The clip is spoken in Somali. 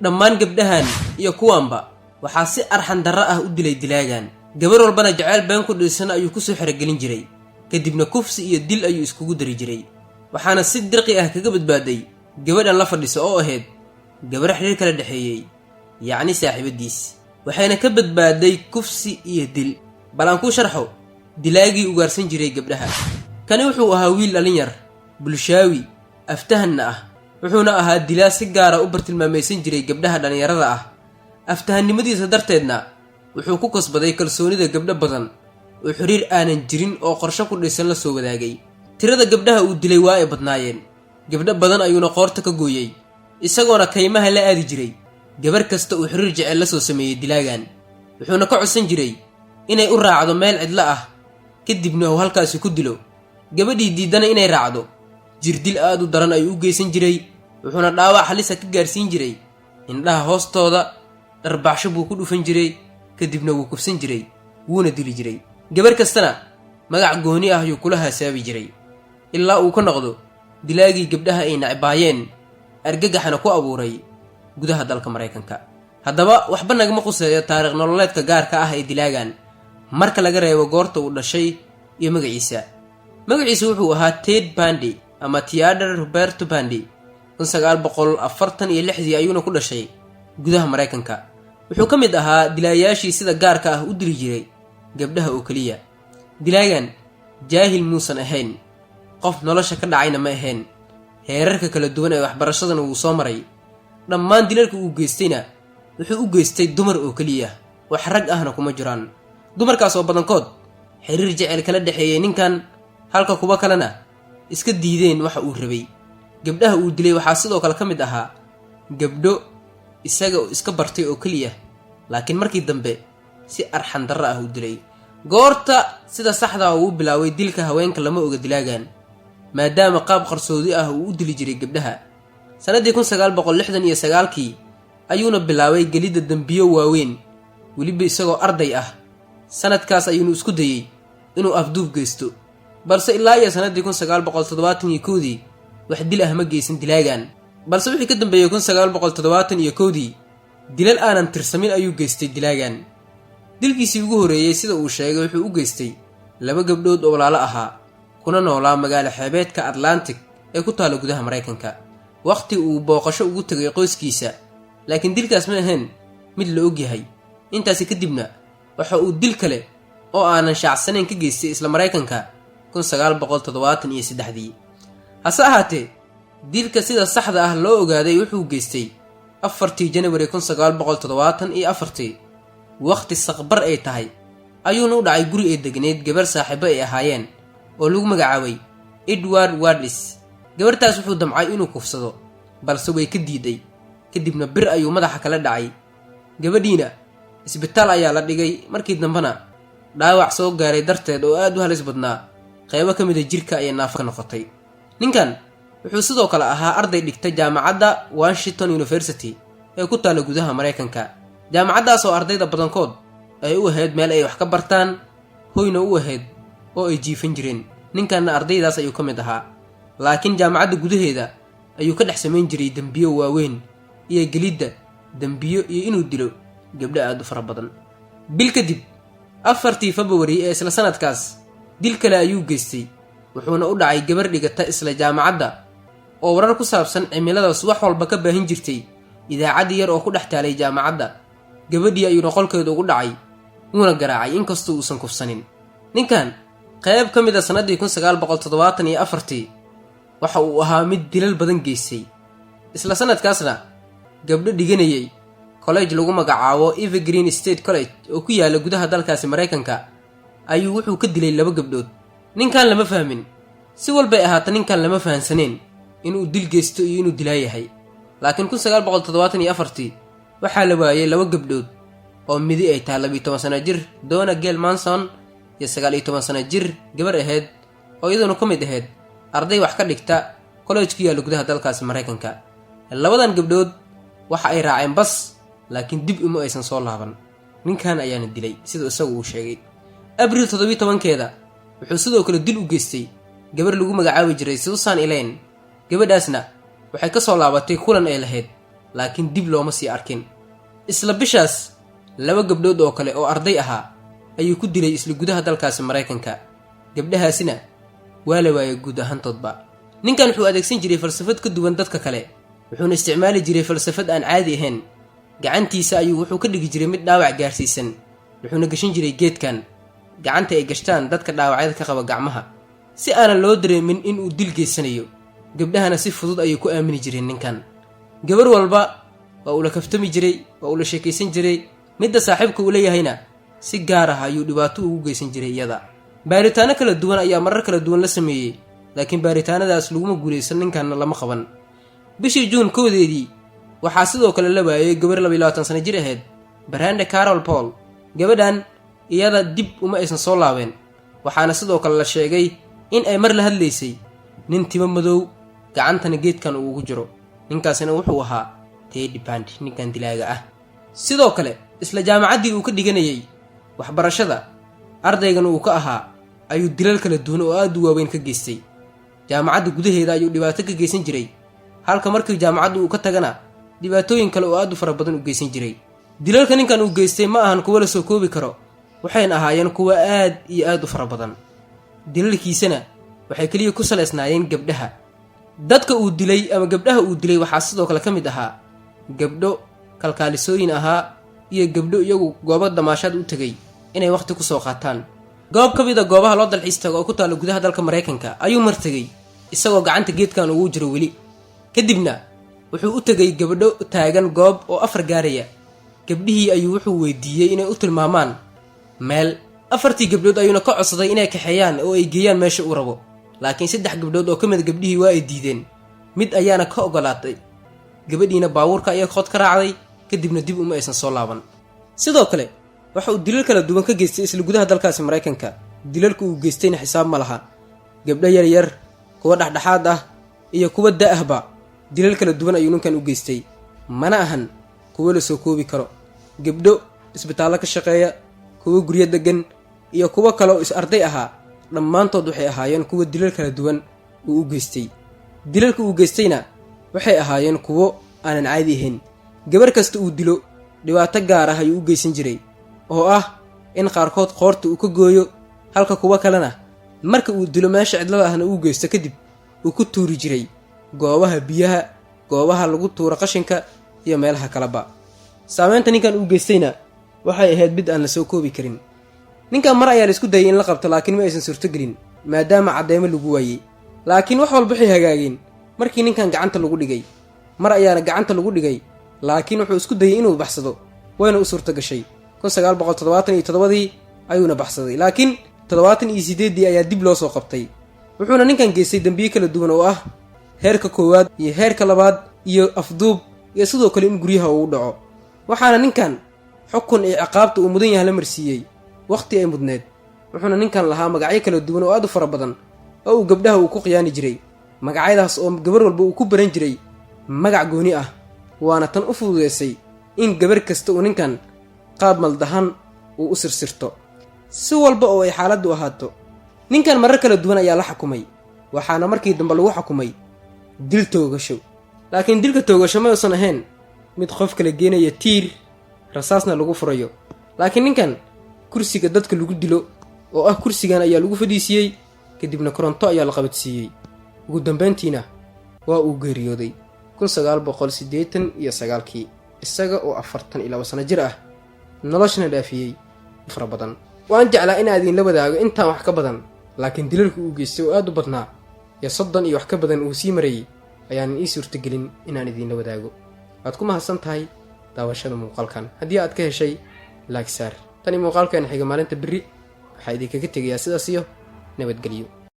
dhammaan gabdhahan iyo kuwanba waxaa si arxan darro ah u dilay dilaagan. gabar walbana jacayl been ku dhisan ayuu ku soo xirigelin jiray, kadibna kufsi iyo dil ayuu iskugu dari jiray. waxaana si dirqi ah kaga badbaaday gabadhan la fadhiso oo ahayd gabar xiriir kala dhaxeeyay, yacni saaxiibadiis, waxayna ka badbaaday kufsi iyo dil. bal aan ku sharxo dilaagii ugaarsan jiray gabdhaha. kani wuxuu ahaa wiil dhalin yar, bulshaawi, aftahanna ah, wuxuuna ahaa dilaa si gaara u bartilmaamaysan jiray gabdhaha dhalinyarada ah. aftahannimadiisa darteedna wuxuu ku kasbaday kalsoonida gabdho badan oo xiriir aanan jirin oo qorshe ku dhisan la soo wadaagay. tirada gabdhaha uu dilay waa ay badnaayeen, gabdho badan ayuuna qoorta ka gooyey, isagoona kaymaha la aadi jiray gabar kasta uu xiriir jecel la soo sameeyey dilaagan. wuxuuna ka codsan jiray inay u raacdo meel cidlo ah, kadibna uu halkaasi ku dilo. gabadhii diidana inay raacdo, jirdil aad u daran ayuu u geysan jiray, wuxuuna dhaawac halisa ka gaarsiin jiray indhaha hoostooda. dharbaaxsho buu ku dhufan jiray, kadibna wuu kufsan jiray, wuuna dili jiray. gabar kastana magac gooni ah ayuu kula hasaabi jiray, ilaa uu ka noqdo dilaagii gabdhaha ay nacbaayeen, argagaxana ku abuuray gudaha dalka Mareykanka. haddaba waxba nagama quseeyo taariikh nololeedka gaarka ah ee dilaagan, marka laga reebo goorta uu dhashay iyo magaciisa. magaciisa wuxuu ahaa Ted Bundy ama Theodore Roberto Bundy. 1946 ayuuna ku dhashay gudaha Mareykanka. wuxuu ka mid ahaa dilaayaashii sida gaarka ah u dili jiray gabdhaha oo kaliya. dilaagan jaahil muusan ahayn, qof nolosha ka dhacayna ma ahayn. heerarka kala duwan ee waxbarashadana wuu soo maray. dhammaan dilalka uu geystayna wuxuu u geystay dumar oo kaliya, wax rag ahna kuma jiraan. dumarkaas oo badankood xiriir jecel kala dhaxeeyay ninkan, halka kuwa kalena iska diideen waxa uu rabay. gabdhaha uu dilay waxaa sidoo kale ka mid ahaa gabdho isaga iska bartay oo kaliya, laakiin markii dambe si arxan darro ah u dilay. goorta sida saxda ah uu bilaaway dilka haweenka lama oga dilaagan, maadaama qaab qarsoodi ah uu u dili jiray gabdhaha. sanadii 1969kii ayuuna bilaabay gelidda dambiyo waaweyn, weliba isagoo arday ah. sanadkaas ayuuna isku dayey inuu afduub geysto, balse ilaa iyo sanadii 1971dii wax dil ah ma geysan dilaagan. balse wixii ka dambeeyey 1971dii dilal aanan tirsamin ayuu geystay dilaagan. dilkiisii ugu horeeyey sida uu sheegay wuxuu u geystay 2 gabdhood oo walaalo ahaa, kuna noolaa magaalo xeebeedka Atlantic ee ku taala gudaha Mareykanka, waqti uu booqasho ugu tagay qoyskiisa. laakiin dilkaas ma ahayn mid la og yahay. intaasi kadibna waxa uu dil kale oo aanan shaacsanayn ka geystay isla Mareykanka 1973dii. hase ahaatee dilka sida saxda ah loo ogaaday wuxuu geystay 4 Janawari 1974, waqti saqbar ay tahay, ayuuna u dhacay guri ay degneed gabar saaxiibo ay ahaayeen oo lagu magacaabay Edward Wardis. gabartaas wuxuu damcay inuu kufsado, balse way ka diiday, kadibna bir ayuu madaxa kala dhacay. gabadhiina isbitaal ayaa la dhigay, markii dambena dhaawac soo gaaray darteed oo aad u halis badnaa, qaybo ka mid ah jirka ayay naafo ka noqotay. ninkan wuxuu sidoo kale ahaa arday dhigta jaamacadda Washington University ee ku taala gudaha Mareykanka. jaamacaddaas oo ardayda badankood ay u ahayd meel ay wax ka bartaan, hoyna u ahayd oo ay jiifan jireen. ninkanna ardaydaas ayuu ka mid ahaa, laakiin jaamacadda gudaheeda ayuu ka dhex samayn jiray dambiyo waaweyn iyo gelidda dambiyo iyo inuu dilo gabdho aad u fara badan. bil kadib 4 February ee isla sanadkaas dil kale ayuu geystay, wuxuuna u dhacay gabar dhigata isla jaamacadda oo warar ku saabsan cimiladaas wax walba ka baahin jirtay idaacad yar oo ku dhex taalay jaamacadda. gabadhii ayuuna qolkeeda ugu dhacay, wuuna garaacay inkastoo uusan kufsanin. ninkan qayb ka mid ah sanadii 1974 waxa uu ahaa mid dilal badan geystay. isla sanadkaasna gabdho dhiganayay college lagu magacaabo Evergreen State College oo ku yaala gudaha dalkaasi Mareykanka ayuu wuxuu ka dilay 2 gabdhood. ninkan lama fahmin, si walba ay ahaato ninkan lama fahansaneen inuu dil geysto iyo inuu dilaa yahay. laakiin 1974 waxaa la waayay 2 gabdhood oo midi ay tahay 12 sano jir Donna Gail Manson iyo 19 sano jir gabar ahayd oo iyaduna ka mid ahayd arday wax ka dhigta college ku yaala gudaha dalkaasi Mareykanka. labadan gabdhood waxa ay raaceen bas, laakiin dib uma aysan soo laaban. ninkan ayaana dilay sida isagu uu sheegay. Abriil 17keeda wuxuu sidoo kale dil u geystay gabar lagu magacaabi jiray Susan Elaine. gabadhaasna waxay ka soo laabatay kulan ay lahayd laakiin dib looma sii arkin. isla bishaas 2 gabdhood oo kale oo arday ahaa ayuu ku dilay isla gudaha dalkaasi Mareykanka. gabdhahaasina waa la waayay guud ahaantoodba. ninkan wuxuu adeegsan jiray falsafad ka duwan dadka kale, wuxuuna isticmaali jiray falsafad aan caadi ahayn. gacantiisa ayuu wuxuu ka dhigi jiray mid dhaawac gaarsiisan, wuxuuna gashan jiray geedkan gacanta ay gashtaan dadka dhaawacyada ka qaba gacmaha si aanan loo dareemin inuu dil geysanayo. gabdhahana si fudud ayuu ku aamini jireen ninkan. gabar walba waa uu la kaftami jiray, waa uu la sheekaysan jiray, midda saaxiibka uu leeyahayna si gaar ah ayuu dhibaato ugu geysan jiray iyada. baaritaano kala duwan ayaa marar kala duwan la sameeyey, laakiin baaritaanadaas laguma guulaysan, ninkanna lama qaban. bishii Juun 1 waxaa sidoo kale la waayay gabar 22 sano jir ahayd, Brenda Carol Paul. gabadhan iyada dib uma aysan soo laabeen, waxaana sidoo kale la sheegay in ay mar la hadlaysay nin timo madow gacantana geedkan uu ugu jiro. ninkaasina wuxuu ahaa Teddy Bundy, ninkan dilaaga ah. sidoo kale isla jaamacaddii uu ka dhiganayay waxbarashada ardaygan uu ka ahaa ayuu dilal kala duwan oo aad u waaweyn ka geystay. jaamacadda gudaheeda ayuu dhibaato ka geysan jiray, halka markii jaamacaddu uu ka tagana dhibaatooyin kale oo aad u fara badan u geysan jiray. dilalka ninkan uu geystay ma ahan kuwo la soo koobi karo, waxayna ahaayeen kuwo aad iyo aad u fara badan. dilalkiisana waxay kaliya ku saleysnaayeen gabdhaha. dadka uu dilay ama gabdhaha uu dilay waxaa sidoo kale ka mid ahaa gabdho kalkaalisooyin ahaa iyo gabdho iyagu goobo damaashaad u tegay inay waqti ku soo qaataan. goob ka mid a goobaha loo dalxiis tago oo ku taalla gudaha dalka Mareykanka ayuu mar tegay isagoo gacanta geedkan ugu jiro weli. kadibna wuxuu u tegay gabdho taagan goob oo 4 gaaraya. gabdhihii ayuu wuxuu weydiiyey inay u tilmaamaan meel. 4tii gabdhood ayuuna ka codsaday inay kaxeeyaan oo ay geeyaan meesha uu rabo, laakiin 3 gabdhood oo ka mid gabdhihii waa ay diideen. mid ayaana ka ogolaatay, gabadhiina baabuurka ayaa khod ka raacday, kadibna dib uma aysan soo laaban. sidoo kale waxa uu dilal kala duwan ka geystay isla gudaha dalkaasi Mareykanka. dilalka uu geystayna xisaab ma laha. gabdho yar yar, kuwa dhexdhexaad ah iyo kuwa da'ahba dilal kala duwan ayuu ninkan u geystay, mana ahan kuwo la soo koobi karo. gabdho isbitaallo ka shaqeeya, kuwa guryo degan iyo kuwa kale oo is arday ahaa, dhammaantood waxay ahaayeen kuwa dilal kala duwan uu u geystay. dilalka uu geystayna waxay ahaayeen kuwo aanan caadi ahayn. gabar kasta uu dilo dhibaato gaar ah ayuu u geysan jiray, oo ah in qaarkood qoorta uu ka gooyo, halka kuwa kalena marka uu dilo meesha cidlada ahna uu geysto kadib uu ku tuuri jiray goobaha biyaha, goobaha lagu tuuro qashinka iyo meelaha kaleba. saameynta ninkan uu geystayna waxay ahayd mid aan la soo koobi karin. ninkan mar ayaa la isku dayay in la qabto, laakiin ma aysan suurtogelin maadaama cadeymo lagu waayey. laakiin wax walba waxay hagaageen markii ninkan gacanta lagu dhigay. mar ayaana gacanta lagu dhigay, laakiin wuxuu isku dayay inuu baxsado, wayna u suurto gashay. 1977 ayuuna baxsaday, laakiin 78 ayaa dib loo soo qabtay. wuxuuna ninkan geystay dambiyo kala duwan oo ah heerka 1 iyo heerka 2 iyo afduub iyo sidoo kale in guryaha uu dhaco. waxaana ninkan xukun iyo ciqaabta uu mudan yahay la marsiiyey waqti ay mudneed. wuxuuna ninkan lahaa magacyo kala duwan oo aad u fara badan oo uu gabdhaha uu ku qiyaani jiray. magacyadaas oo gabar walba uu ku baran jiray magac gooni ah, waana tan u fududeysay in gabar kasta uu ninkan qaab maldahan uu u sirsirto si walba oo ay xaaladdu ahaato. ninkan marar kala duwan ayaa la xukumay, waxaana markii dambe lagu xukumay dil toogasho. laakiin dilka toogasho ma uusan ahayn mid qof kala geenaya tiir rasaasna lagu furayo, laakiin ninkan kursiga dadka lagu dilo oo ah kursigan ayaa lagu fadhiisiyey, kadibna koronto ayaa la qabadsiiyey. ugu dambeyntiina waa uu geeriyooday 1989 isaga oo 42 sano jir ah, noloshana dhaafiyey fara badan. waan jeclaa in aan idin la wadaago intaan wax ka badan, laakiin dilalku uu geystay oo aad u badnaa iyo 30 iyo wax ka badan uu sii marayay ayaan ii suurtagelin inaan idin la wadaago. waad ku mahadsan tahay daawashada muuqaalkan. haddii aad ka heshay like saar. tani muuqaalkan xiga maalinta berri waxaa idinkaga tegayaa sidaas iyo nabadgelyo.